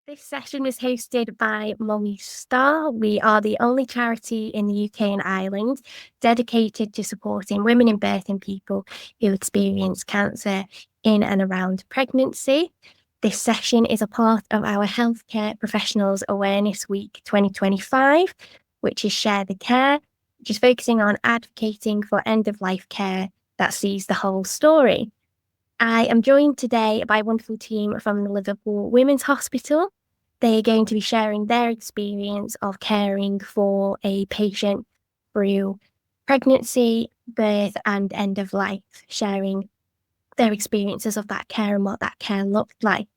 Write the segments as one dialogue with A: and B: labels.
A: This session was hosted by Mummy Star. We are the only charity in the UK and Ireland dedicated to supporting women in birthing people who experience cancer in and around pregnancy. This session is a part of our Healthcare Professionals Awareness Week 2025, which is Share the Care, which is focusing on advocating for end-of-life care that sees the whole story. I am joined today by a wonderful team from the Liverpool Women's Hospital. They are going to be sharing their experience of caring for a patient through pregnancy, birth, and end of life, sharing their experiences of that care and what that care looked like.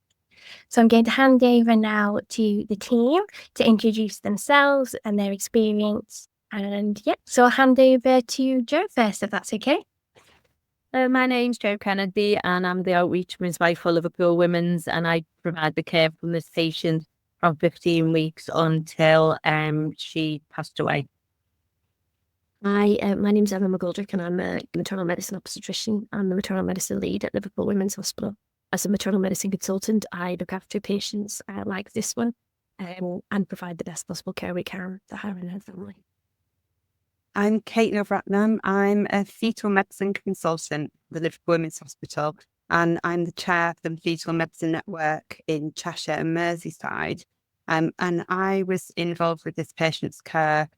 A: So I'm going to hand over now to the team to introduce themselves and their experience. And so I'll hand over to Jo first, if that's okay.
B: My name's Jo Kennedy and I'm the outreach midwife for Liverpool Women's, and I provide the care from this patient from 15 weeks until she passed away.
C: Hi, my name's Emma McGoldrick and I'm a maternal medicine obstetrician and the maternal medicine lead at Liverpool Women's Hospital. As a maternal medicine consultant, I look after patients like this one and provide the best possible care we can for her and her family.
D: I'm Kate Navaratnam. I'm a fetal medicine consultant at the Liverpool Women's Hospital, and I'm the chair of the Fetal Medicine Network in Cheshire and Merseyside. And I was involved with this patient's care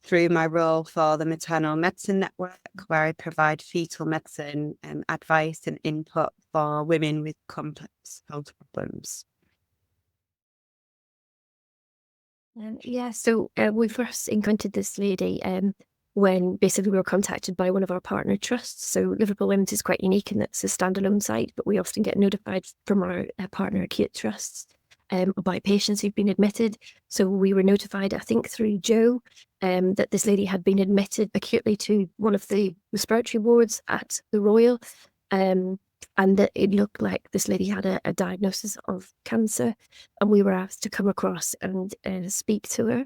D: through my role for the Maternal Medicine Network, where I provide fetal medicine advice and input for women with complex health problems.
C: So we first encountered this lady when basically we were contacted by one of our partner trusts. So Liverpool Women's is quite unique in that it's a standalone site, but we often get notified from our partner acute trusts about patients who've been admitted. So we were notified, I think through Jo, that this lady had been admitted acutely to one of the respiratory wards at the Royal, and that it looked like this lady had a diagnosis of cancer, and we were asked to come across and speak to her.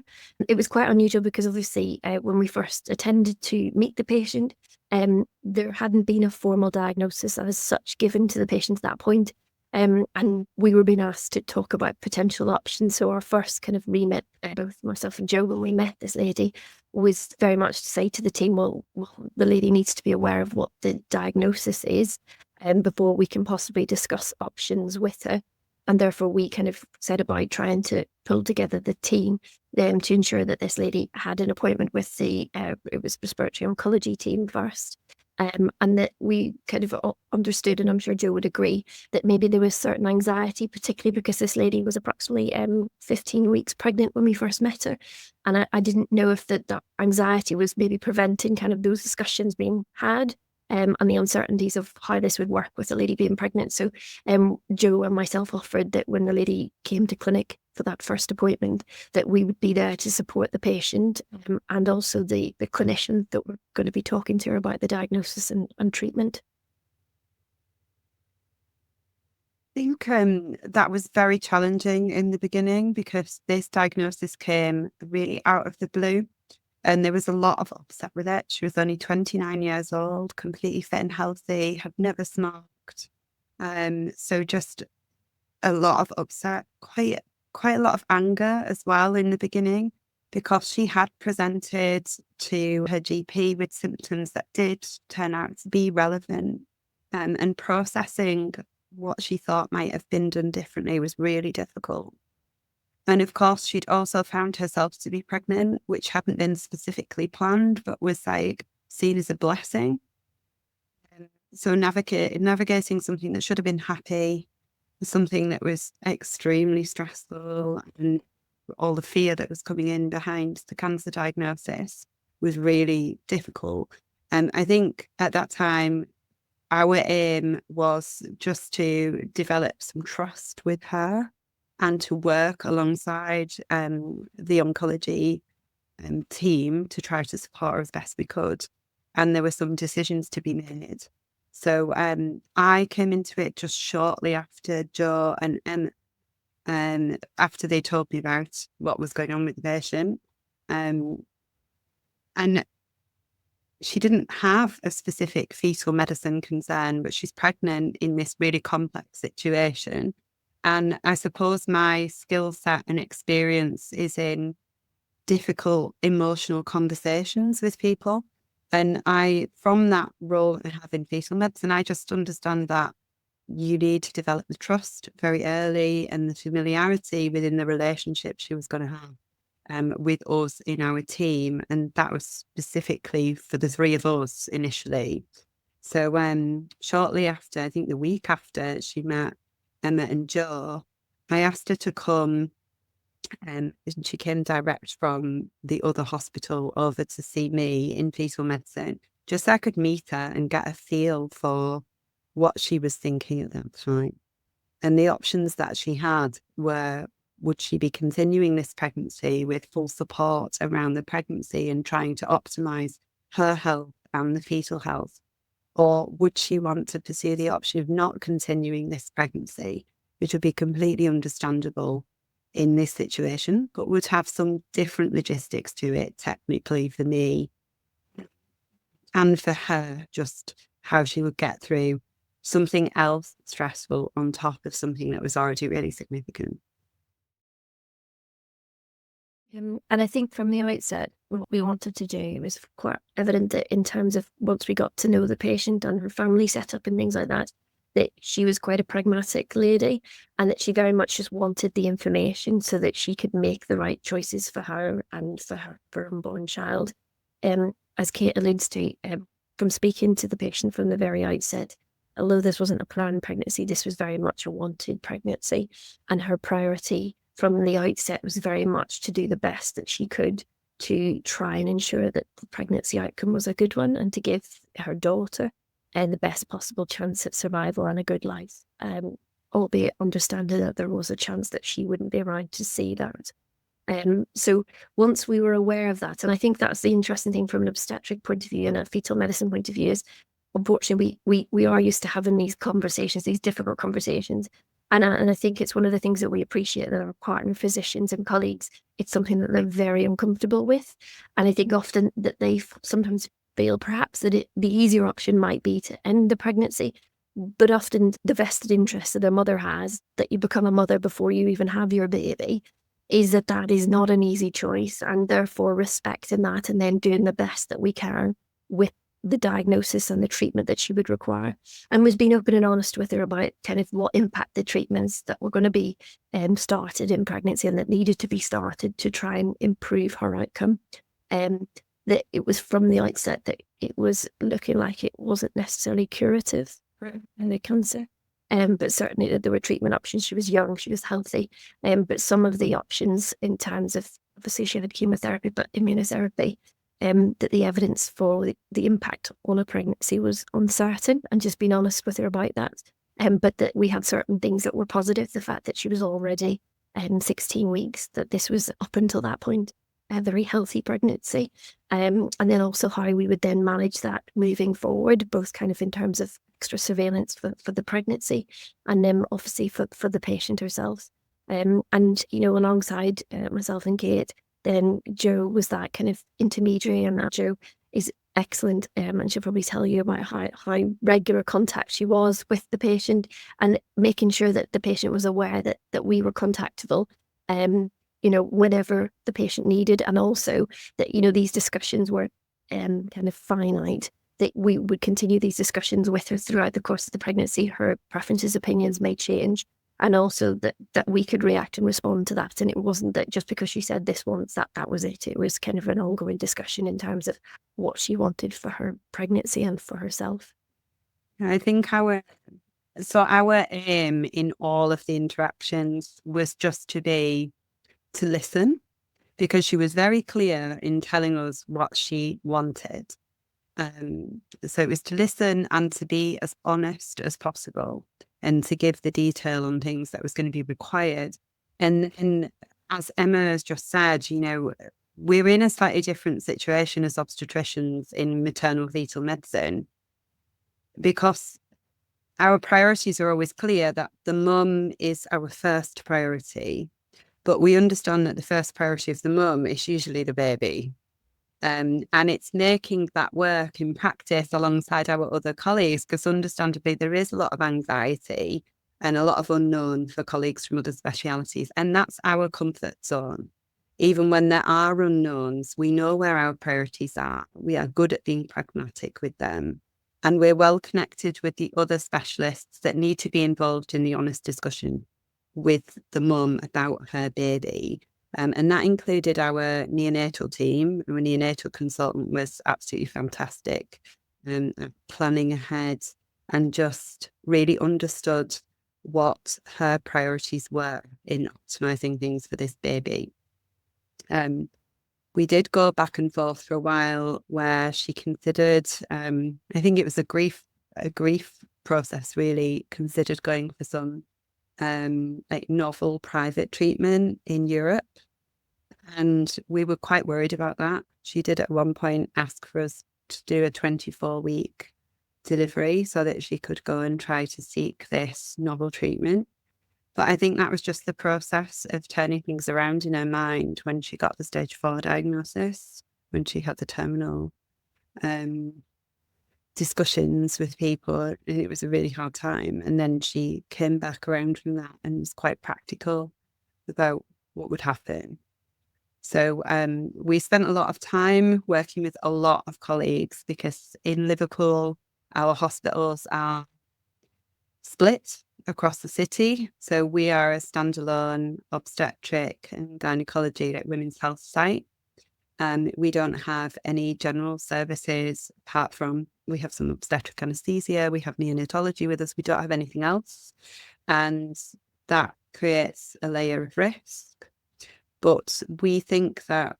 C: It was quite unusual because obviously when we first attended to meet the patient, there hadn't been a formal diagnosis as such given to the patient at that point. And we were being asked to talk about potential options. So our first kind of remit, both myself and Jo, when we met this lady, was very much to say to the team, well, the lady needs to be aware of what the diagnosis is before we can possibly discuss options with her. And therefore, we kind of set about trying to pull together the team to ensure that this lady had an appointment with the it was respiratory oncology team first. And that we kind of understood, and I'm sure Jo would agree, that maybe there was certain anxiety, particularly because this lady was approximately 15 weeks pregnant when we first met her. And I didn't know if that anxiety was maybe preventing kind of those discussions being had. And the uncertainties of how this would work with the lady being pregnant. So Jo and myself offered that when the lady came to clinic for that first appointment, that we would be there to support the patient and also the clinician that were going to be talking to her about the diagnosis and treatment.
D: I think that was very challenging in the beginning because this diagnosis came really out of the blue. And there was a lot of upset with it. She was only 29 years old, completely fit and healthy, had never smoked. So just a lot of upset, quite a lot of anger as well in the beginning, because she had presented to her GP with symptoms that did turn out to be relevant. And processing what she thought might have been done differently was really difficult. And of course, she'd also found herself to be pregnant, which hadn't been specifically planned, but was like seen as a blessing. So navigating something that should have been happy, something that was extremely stressful, and all the fear that was coming in behind the cancer diagnosis was really difficult. And I think at that time, our aim was just to develop some trust with her and to work alongside the oncology team to try to support her as best we could. And there were some decisions to be made. So I came into it just shortly after Jo and after they told me about what was going on with the patient. And she didn't have a specific fetal medicine concern, but she's pregnant in this really complex situation. And I suppose my skill set and experience is in difficult emotional conversations with people. And from that role and having fetal medicine, I just understand that you need to develop the trust very early and the familiarity within the relationship she was going to have with us in our team. And that was specifically for the three of us initially. So shortly after, I think the week after she met Emma and Joe, I asked her to come, and she came direct from the other hospital over to see me in fetal medicine, just so I could meet her and get a feel for what she was thinking at that time. And the options that she had were, would she be continuing this pregnancy with full support around the pregnancy and trying to optimize her health and the fetal health? Or would she want to pursue the option of not continuing this pregnancy, which would be completely understandable in this situation, but would have some different logistics to it, technically, for me and for her, just how she would get through something else stressful on top of something that was already really significant.
C: And I think from the outset, what we wanted to do, it was quite evident that in terms of once we got to know the patient and her family setup and things like that she was quite a pragmatic lady, and that she very much just wanted the information so that she could make the right choices for her and for her unborn child. As Kate alludes to, from speaking to the patient from the very outset, although this wasn't a planned pregnancy, this was very much a wanted pregnancy, and her priority from the outset was very much to do the best that she could to try and ensure that the pregnancy outcome was a good one and to give her daughter the best possible chance at survival and a good life, albeit understanding that there was a chance that she wouldn't be around to see that. So once we were aware of that, and I think that's the interesting thing from an obstetric point of view and a fetal medicine point of view, is unfortunately we are used to having these conversations, these difficult conversations. And I think it's one of the things that we appreciate that our partner physicians and colleagues, it's something that they're very uncomfortable with. And I think often that they sometimes feel perhaps that the easier option might be to end the pregnancy. But often the vested interest that a mother has, that you become a mother before you even have your baby, is that is not an easy choice. And therefore respecting that and then doing the best that we can with the diagnosis and the treatment that she would require, and was being open and honest with her about kind of what impact the treatments that were going to be started in pregnancy and that needed to be started to try and improve her outcome. That it was from the outset that it was looking like it wasn't necessarily curative for the cancer. But certainly that there were treatment options. She was young, she was healthy. But some of the options in terms of, obviously she had chemotherapy, but immunotherapy, that the evidence for the impact on a pregnancy was uncertain, and just being honest with her about that. But that we had certain things that were positive, the fact that she was already 16 weeks, that this was up until that point a very healthy pregnancy. And then also how we would then manage that moving forward, both kind of in terms of extra surveillance for the pregnancy and then obviously for the patient herself. And, alongside myself and Kate, then Joe was that kind of intermediary, and that Joe is excellent, and she'll probably tell you about how regular contact she was with the patient and making sure that the patient was aware that we were contactable, whenever the patient needed, and also that, these discussions were kind of finite, that we would continue these discussions with her throughout the course of the pregnancy. Her preferences, opinions may change, and also that we could react and respond to that. And it wasn't that just because she said this once, that was it. It was kind of an ongoing discussion in terms of what she wanted for her pregnancy and for herself.
D: I think our aim in all of the interactions was just to listen, because she was very clear in telling us what she wanted. So it was to listen and to be as honest as possible and to give the detail on things that was going to be required. And as Emma has just said, we're in a slightly different situation as obstetricians in maternal-fetal medicine, because our priorities are always clear that the mum is our first priority, but we understand that the first priority of the mum is usually the baby. And it's making that work in practice alongside our other colleagues, because understandably there is a lot of anxiety and a lot of unknown for colleagues from other specialities. And that's our comfort zone. Even when there are unknowns, we know where our priorities are. We are good at being pragmatic with them. And we're well connected with the other specialists that need to be involved in the honest discussion with the mum about her baby. And that included our neonatal team. Our neonatal consultant was absolutely fantastic, planning ahead and just really understood what her priorities were in optimizing things for this baby. We did go back and forth for a while where she considered, I think it was a grief process, really considered going for some like novel private treatment in Europe. And we were quite worried about that. She did at one point ask for us to do a 24-week delivery so that she could go and try to seek this novel treatment. But I think that was just the process of turning things around in her mind when she got the stage 4 diagnosis, when she had the terminal discussions with people, and it was a really hard time. And then she came back around from that and was quite practical about what would happen. So we spent a lot of time working with a lot of colleagues because in Liverpool, our hospitals are split across the city. So we are a standalone obstetric and gynecology, like women's health site. We don't have any general services apart from we have some obstetric anesthesia, we have neonatology with us, we don't have anything else. And that creates a layer of risk. But we think that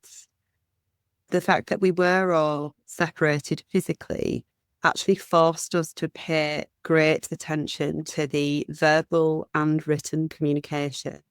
D: the fact that we were all separated physically actually forced us to pay great attention to the verbal and written communication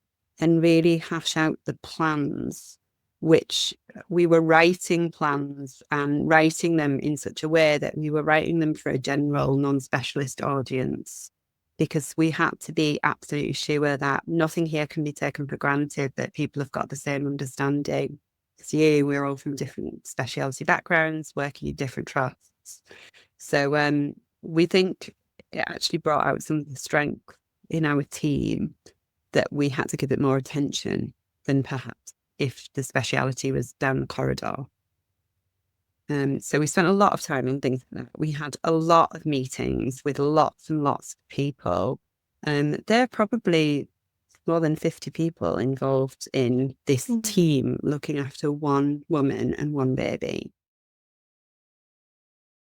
D: and really hash out the plans, which we were writing plans and writing them in such a way that we were writing them for a general non-specialist audience, because we had to be absolutely sure that nothing here can be taken for granted, that people have got the same understanding. So we're all from different specialty backgrounds, working in different trusts. So we think it actually brought out some of the strength in our team that we had to give it more attention than perhaps if the speciality was down the corridor. So we spent a lot of time on things like that. We had a lot of meetings with lots and lots of people. There are probably more than 50 people involved in this team looking after one woman and one baby.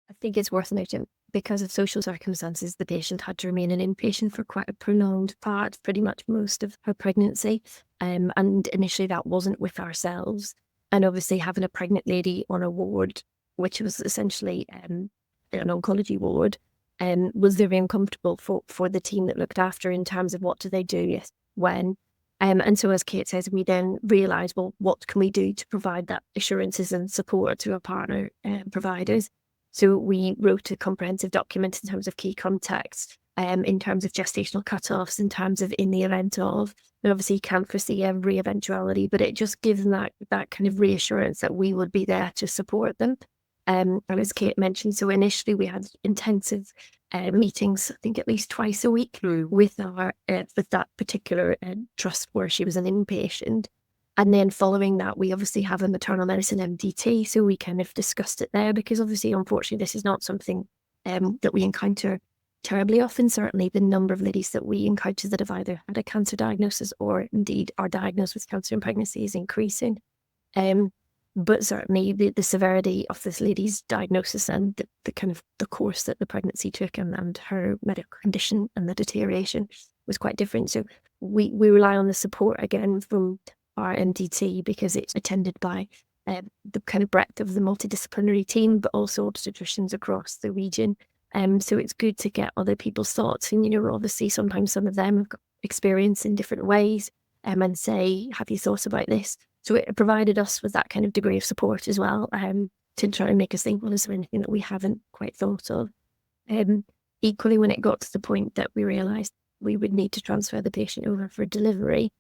C: I think it's worth noting, because of social circumstances, the patient had to remain an inpatient for quite a prolonged part, pretty much most of her pregnancy. And initially that wasn't with ourselves. And obviously having a pregnant lady on a ward, which was essentially an oncology ward, was very uncomfortable for the team that looked after in terms of what do they do, when. And so, as Kate says, we then realised, well, what can we do to provide that assurances and support to our partner providers? So we wrote a comprehensive document in terms of key contacts, in terms of gestational cutoffs, in terms of in the event of, and obviously you can't foresee every eventuality, but it just gives them that kind of reassurance that we would be there to support them. And as Kate mentioned, so initially we had intensive meetings, I think at least twice a week with that particular trust where she was an inpatient. And then following that, we obviously have a maternal medicine MDT. So we kind of discussed it there because obviously, unfortunately, this is not something that we encounter terribly often. Certainly the number of ladies that we encounter that have either had a cancer diagnosis or indeed are diagnosed with cancer in pregnancy is increasing. But certainly the severity of this lady's diagnosis and the kind of the course that the pregnancy took and her medical condition and the deterioration was quite different. So we rely on the support again from our MDT because it's attended by the kind of breadth of the multidisciplinary team, but also obstetricians across the region. So it's good to get other people's thoughts. And, obviously sometimes some of them have got experience in different ways and say, have you thought about this? So it provided us with that kind of degree of support as well to try and make us think, well, is there anything that we haven't quite thought of? Equally, when it got to the point that we realised we would need to transfer the patient over for delivery,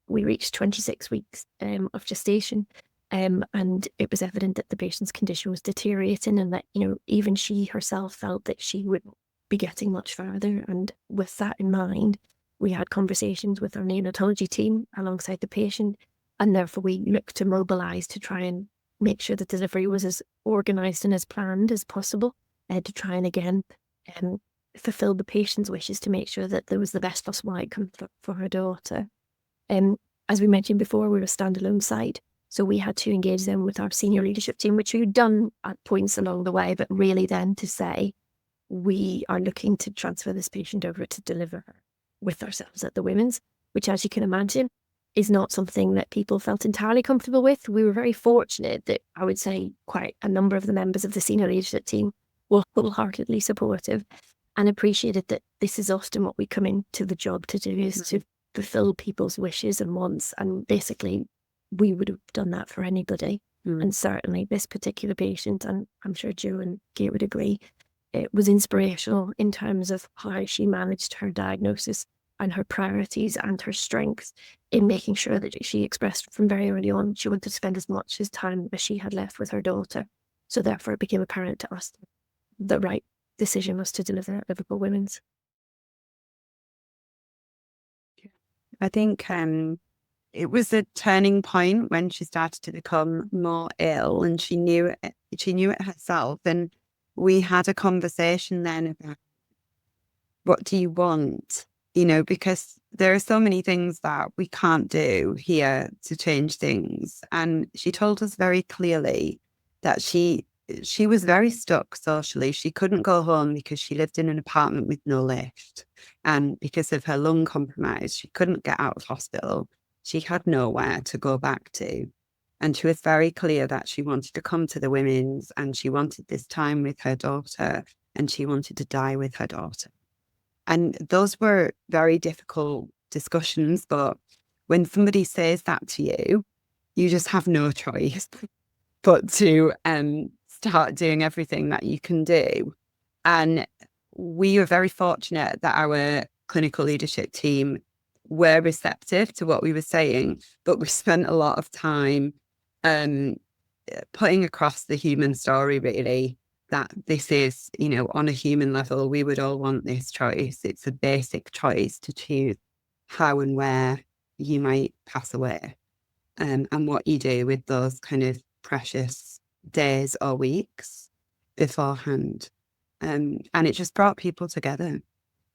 C: we reached 26 weeks of gestation. And it was evident that the patient's condition was deteriorating and that, even she herself felt that she would be getting much further. And with that in mind, we had conversations with our neonatology team alongside the patient, and therefore we looked to mobilise to try and make sure the delivery was as organised and as planned as possible, to try and again fulfil the patient's wishes to make sure that there was the best possible outcome for her daughter. As we mentioned before, we were a standalone site, so we had to engage them with our senior leadership team, which we'd done at points along the way, but really then to say, we are looking to transfer this patient over to deliver her with ourselves at the Women's, which, as you can imagine, is not something that people felt entirely comfortable with. We were very fortunate that I would say quite a number of the members of the senior leadership team were wholeheartedly supportive and appreciated that this is often what we come into the job to do, is to fulfill people's wishes and wants. And basically, we would have done that for anybody. And certainly this particular patient, and I'm sure Joe and Kate would agree, it was inspirational in terms of how she managed her diagnosis and her priorities and her strengths in making sure that she expressed from very early on she wanted to spend as much as time as she had left with her daughter. So therefore it became apparent to us the right decision was to deliver at Liverpool Women's.
D: I think it was a turning point when she started to become more ill, and she knew it herself. And we had a conversation then about, what do you want? You know, because there are so many things that we can't do here to change things. And she told us very clearly that she was very stuck socially. She couldn't go home because she lived in an apartment with no lift. And because of her lung compromise, she couldn't get out of hospital. She had nowhere to go back to. And she was very clear that she wanted to come to the Women's, and she wanted this time with her daughter, and she wanted to die with her daughter. And those were very difficult discussions. But when somebody says that to you, you just have no choice but to start doing everything that you can do. And we were very fortunate that our clinical leadership team were receptive to what we were saying, but we spent a lot of time putting across the human story, really, that this is, you know, on a human level, we would all want this choice. It's a basic choice to choose how and where you might pass away, and what you do with those kind of precious days or weeks beforehand. And it just brought people together.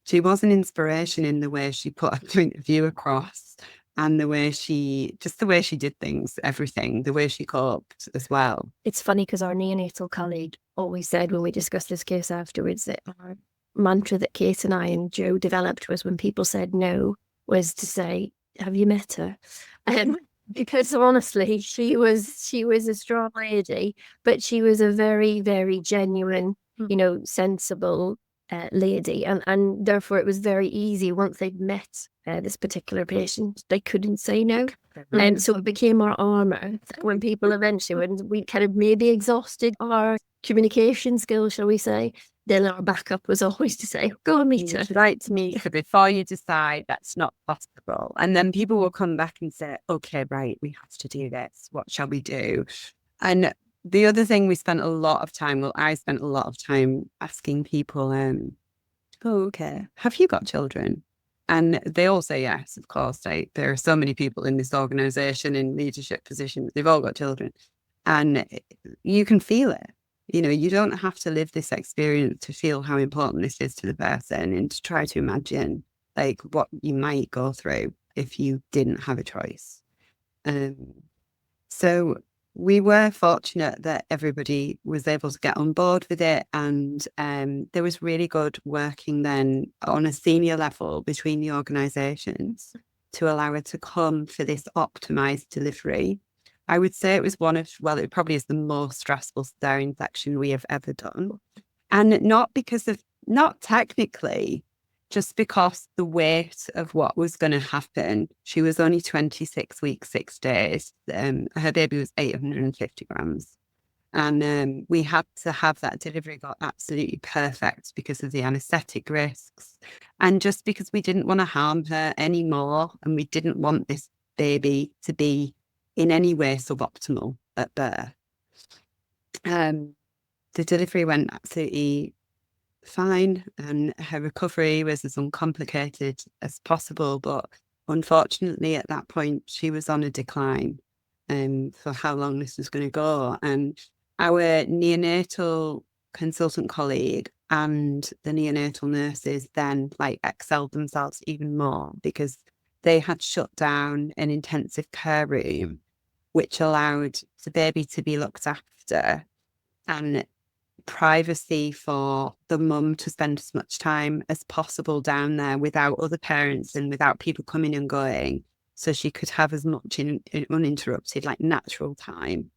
D: She was an inspiration in the way she put her point of view across, and the way she did things, everything, the way she coped as well.
C: It's funny because our neonatal colleague always said when we discussed this case afterwards that our mantra that Kate and I and Joe developed was, when people said no, was to say, have you met her? Because honestly, she was a strong lady, but she was a very, very genuine, you know, sensible lady. And therefore it was very easy once they'd met this particular patient, they couldn't say no. And so it became our armour when people eventually, when we kind of maybe exhausted our communication skills, shall we say, then our backup was always to say, go and meet her.
D: You'd like to meet her before you decide that's not possible. And then people will come back and say, okay, right, we have to do this. What shall we do? And the other thing I spent a lot of time asking people, okay, have you got children? And they all say yes, of course. There are so many people in this organisation in leadership positions, they've all got children. And you can feel it. You know, you don't have to live this experience to feel how important this is to the person, and to try to imagine like what you might go through if you didn't have a choice. So we were fortunate that everybody was able to get on board with it, and there was really good working then on a senior level between the organisations to allow her to come for this optimised delivery. I would say it was it probably is the most stressful cesarean section we have ever done. And not technically, just because the weight of what was going to happen. She was only 26 weeks, 6 days. Her baby was 850 grams. And we had to have that delivery got absolutely perfect because of the anaesthetic risks. And just because we didn't want to harm her anymore, and we didn't want this baby to be in any way suboptimal at birth. The delivery went absolutely fine, and her recovery was as uncomplicated as possible. But unfortunately, at that point, she was on a decline for how long this was going to go. And our neonatal consultant colleague and the neonatal nurses then like excelled themselves even more because they had shut down an intensive care room, which allowed the baby to be looked after and privacy for the mum to spend as much time as possible down there without other parents and without people coming and going. So she could have as much uninterrupted, like natural time.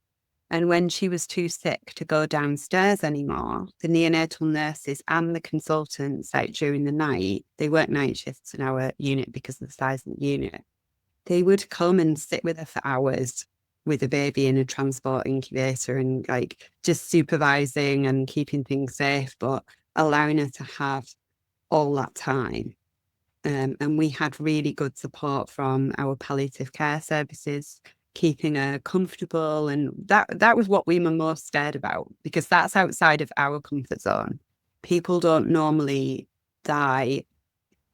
D: And when she was too sick to go downstairs anymore, the neonatal nurses and the consultants, like during the night, they work night shifts in our unit because of the size of the unit. They would come and sit with her for hours with a baby in a transport incubator and like just supervising and keeping things safe, but allowing her to have all that time. And we had really good support from our palliative care services, keeping her comfortable. And that was what we were most scared about, because that's outside of our comfort zone. People don't normally die.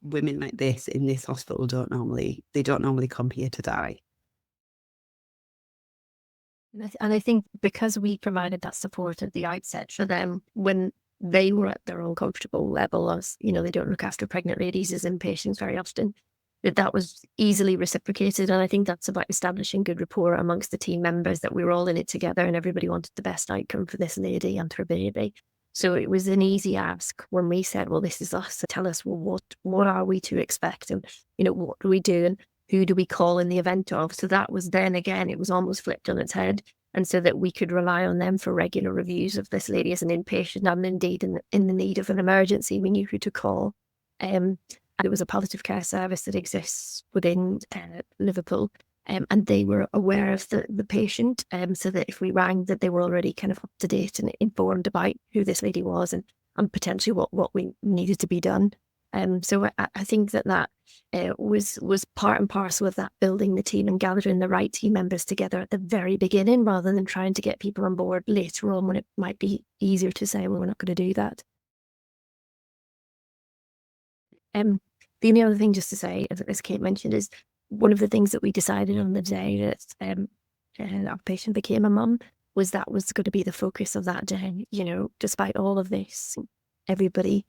D: Women like this in this hospital don't normally come here to die.
C: And I think because we provided that support at the outset for them when they were at their uncomfortable level, as you know, they don't look after pregnant ladies as inpatients very often, that was easily reciprocated. And I think that's about establishing good rapport amongst the team members, that we were all in it together and everybody wanted the best outcome for this lady and her baby. So it was an easy ask when we said, well, this is us. Tell us, well, what are we to expect? And, you know, what do we do? And who do we call in the event of? So that was then again, it was almost flipped on its head. And so that we could rely on them for regular reviews of this lady as an inpatient, and indeed in the need of an emergency, we knew who to call. And there was a palliative care service that exists within Liverpool. And they were aware of the patient, so that if we rang, that they were already kind of up to date and informed about who this lady was and potentially what we needed to be done. So I think that was part and parcel of that, building the team and gathering the right team members together at the very beginning, rather than trying to get people on board later on when it might be easier to say, well, we're not going to do that. The only other thing just to say, as Kate mentioned, is one of the things that we decided on the day that our patient became a mum was that was going to be the focus of that day. You know, despite all of this, everybody,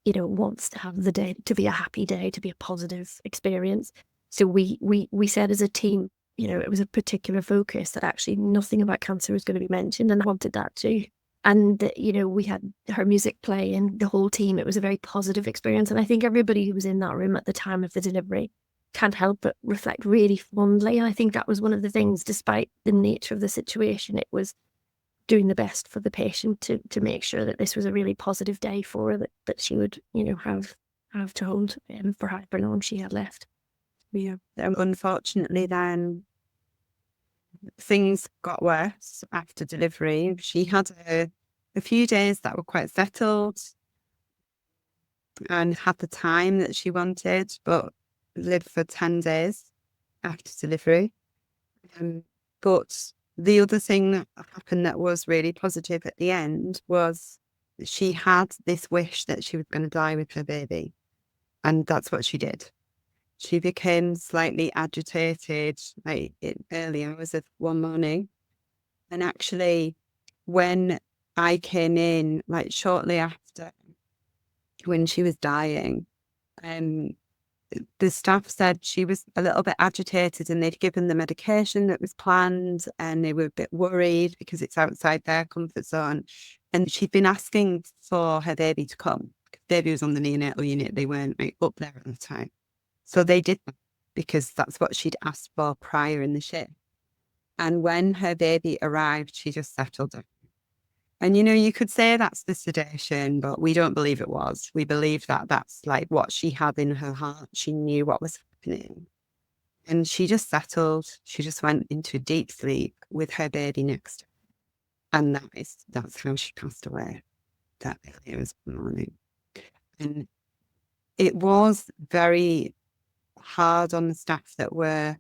C: you know, wants to have the day to be a happy day, to be a positive experience. So we said as a team, you know, it was a particular focus that actually nothing about cancer was going to be mentioned, and I wanted that too. And, you know, we had her music play and the whole team. It was a very positive experience. And I think everybody who was in that room at the time of the delivery can't help but reflect really fondly. And I think that was one of the things, despite the nature of the situation, it was doing the best for the patient to make sure that this was a really positive day for her, that she would, you know, have to hold for however long she had left.
D: Yeah. Unfortunately, then things got worse after delivery. She had a few days that were quite settled and had the time that she wanted, but lived for 10 days after delivery. But the other thing that happened that was really positive at the end was she had this wish that she was going to die with her baby. And that's what she did. She became slightly agitated like in early hours of one morning. And actually, when I came in, like shortly after, when she was dying, the staff said she was a little bit agitated and they'd given the medication that was planned and they were a bit worried because it's outside their comfort zone. And she'd been asking for her baby to come. Baby was on the neonatal unit. They weren't like, up there at the time. So they did that because that's what she'd asked for prior in the shift. And when her baby arrived, she just settled down. And, you know, you could say that's the sedation, but we don't believe it was. We believe that that's like what she had in her heart. She knew what was happening. And she just settled. She just went into a deep sleep with her baby next to her. And that's how she passed away that early this morning. And it was very hard on the staff that were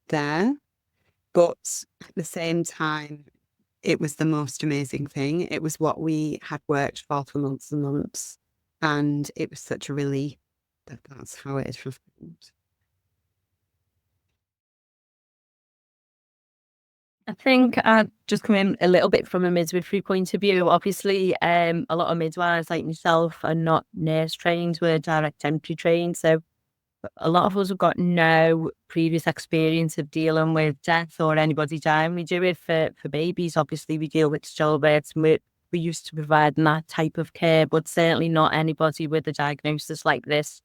D: there, but at the same time, it was the most amazing thing. It was what we had worked for months and months. And it was such a relief that that's how it happened.
B: I think I just come in a little bit from a midwifery point of view. Obviously, a lot of midwives like myself are not nurse trained, we're direct entry trained. So a lot of us have got no previous experience of dealing with death or anybody dying. We do it for babies. Obviously, we deal with stillbirths, and we're used to providing that type of care, but certainly not anybody with a diagnosis like this.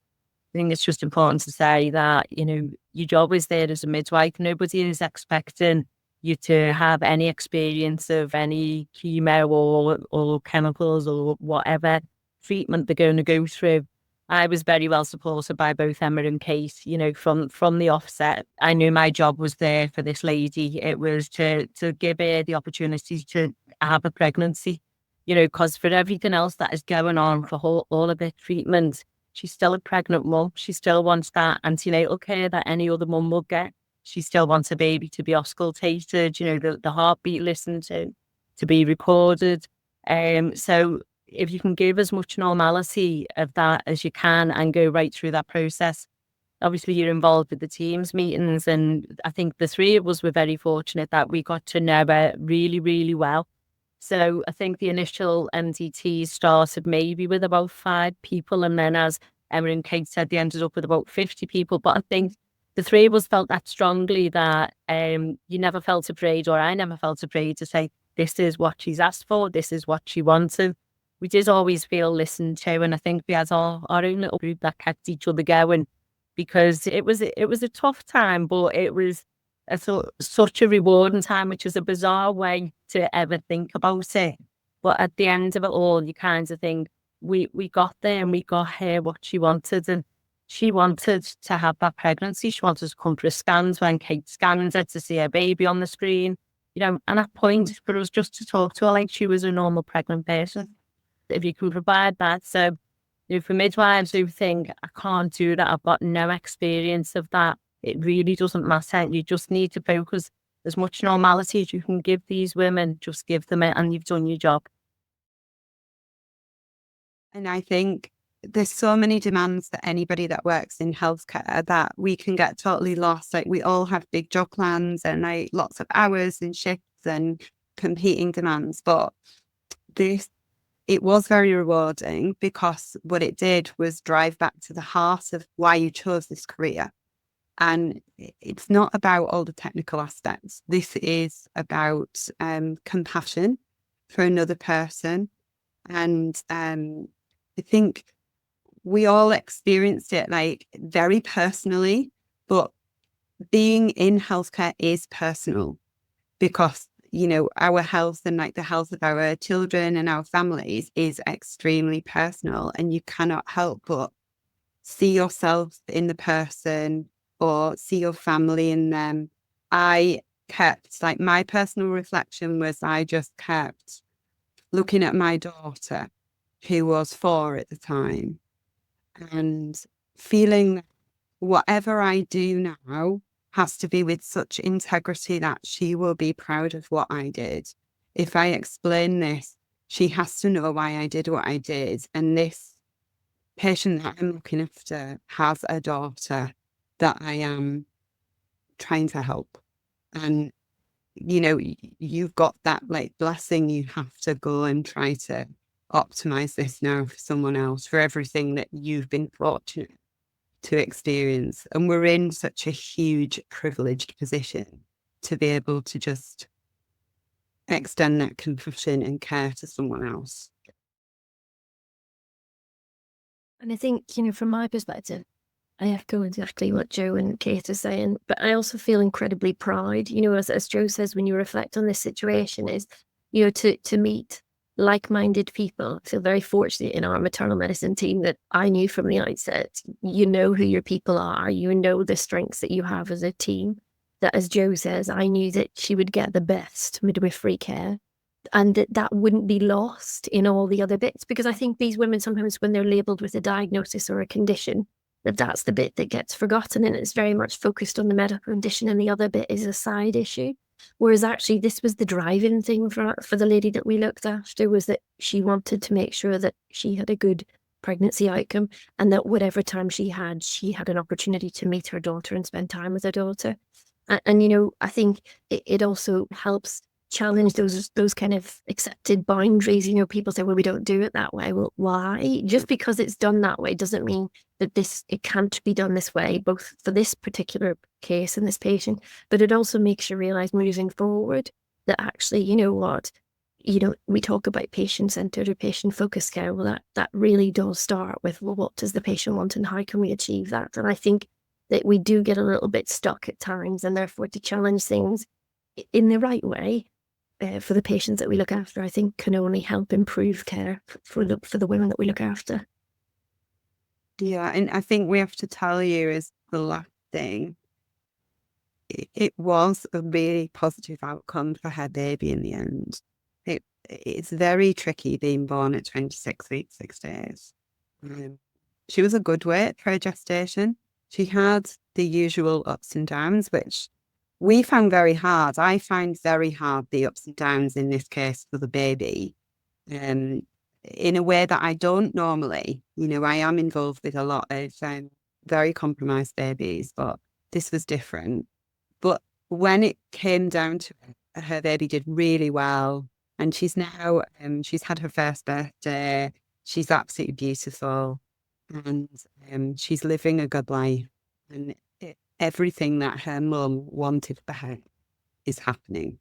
B: I think it's just important to say that, you know, your job is there as a midwife. Nobody is expecting you to have any experience of any chemo or chemicals or whatever treatment they're going to go through. I was very well supported by both Emma and Kate, you know, from the offset. I knew my job was there for this lady. It was to give her the opportunity to have a pregnancy, you know, because for everything else that is going on, for all of the treatment, she's still a pregnant mum. She still wants that antenatal care that any other mum will get. She still wants a baby to be auscultated, you know, the heartbeat listened to be recorded. So if you can give as much normality of that as you can and go right through that process, obviously you're involved with the teams meetings. And I think the three of us were very fortunate that we got to know her really, really well. So I think the initial MDT started maybe with about 5 people. And then as Emma and Kate said, they ended up with about 50 people. But I think the three of us felt that strongly that you never felt afraid, or I never felt afraid to say, this is what she's asked for, this is what she wanted. We did always feel listened to, and I think we had our own little group that kept each other going, because it was a tough time, but it was such a rewarding time, which is a bizarre way to ever think about it. But at the end of it all, you kind of think, we got there and we got her what she wanted, and she wanted to have that pregnancy. She wanted to come for a scans when Kate scanned her to see her baby on the screen, you know, and at point for us just to talk to her like she was a normal pregnant person. If you can provide that. So, you know, for midwives who think, I can't do that, I've got no experience of that, it really doesn't matter. You just need to focus as much normality as you can give these women, just give them it, and you've done your job.
D: And I think there's so many demands that anybody that works in healthcare that we can get totally lost. Like, we all have big job plans and like lots of hours and shifts and competing demands. But it was very rewarding, because what it did was drive back to the heart of why you chose this career. And it's not about all the technical aspects. This is about compassion for another person. And I think we all experienced it like very personally, but being in healthcare is personal, because, you know, our health and like the health of our children and our families is extremely personal, and you cannot help but see yourself in the person or see your family in them. I kept, like, my personal reflection was, I just kept looking at my daughter, who was 4 at the time, and feeling whatever I do now has to be with such integrity that she will be proud of what I did. If I explain this, she has to know why I did what I did. And this patient that I'm looking after has a daughter that I am trying to help. And, you know, you've got that like blessing. You have to go and try to optimize this now for someone else, for everything that you've been fortunate to experience. And we're in such a huge privileged position to be able to just extend that compassion and care to someone else.
C: And I think, you know, from my perspective, I echo exactly what Joe and Kate are saying, but I also feel incredibly proud, you know, as Joe says, when you reflect on this situation, is, you know, to meet like-minded people. I feel very fortunate in our maternal medicine team that I knew from the outset, you know who your people are, you know the strengths that you have as a team, that, as Joe says, I knew that she would get the best midwifery care, and that wouldn't be lost in all the other bits. Because I think these women, sometimes when they're labelled with a diagnosis or a condition, that's the bit that gets forgotten, and it's very much focused on the medical condition, and the other bit is a side issue. Whereas actually this was the driving thing for the lady that we looked after, was that she wanted to make sure that she had a good pregnancy outcome, and that whatever time she had an opportunity to meet her daughter and spend time with her daughter. And you know, I think it also helps challenge those kind of accepted boundaries. You know, people say, well, we don't do it that way. Well, why? Just because it's done that way doesn't mean that it can't be done this way, both for this particular case and this patient, but it also makes you realize moving forward that actually, you know what, you know, we talk about patient-centered or patient-focused care. Well, that really does start with, well, what does the patient want and how can we achieve that? And I think that we do get a little bit stuck at times, and therefore to challenge things in the right way for the patients that we look after, I think can only help improve care for the women that we look after.
D: Yeah, and I think we have to tell you as the last thing, it was a really positive outcome for her baby in the end. It's very tricky being born at 26 weeks, 6 days. She was a good weight for her gestation. She had the usual ups and downs, which we found very hard. I find very hard the ups and downs in this case for the baby, in a way that I don't normally. You know, I am involved with a lot of very compromised babies, but this was different. But when it came down to it, her baby did really well. And she's now, she's had her first birthday. She's absolutely beautiful. And she's living a good life. And everything that her mum wanted for her is happening.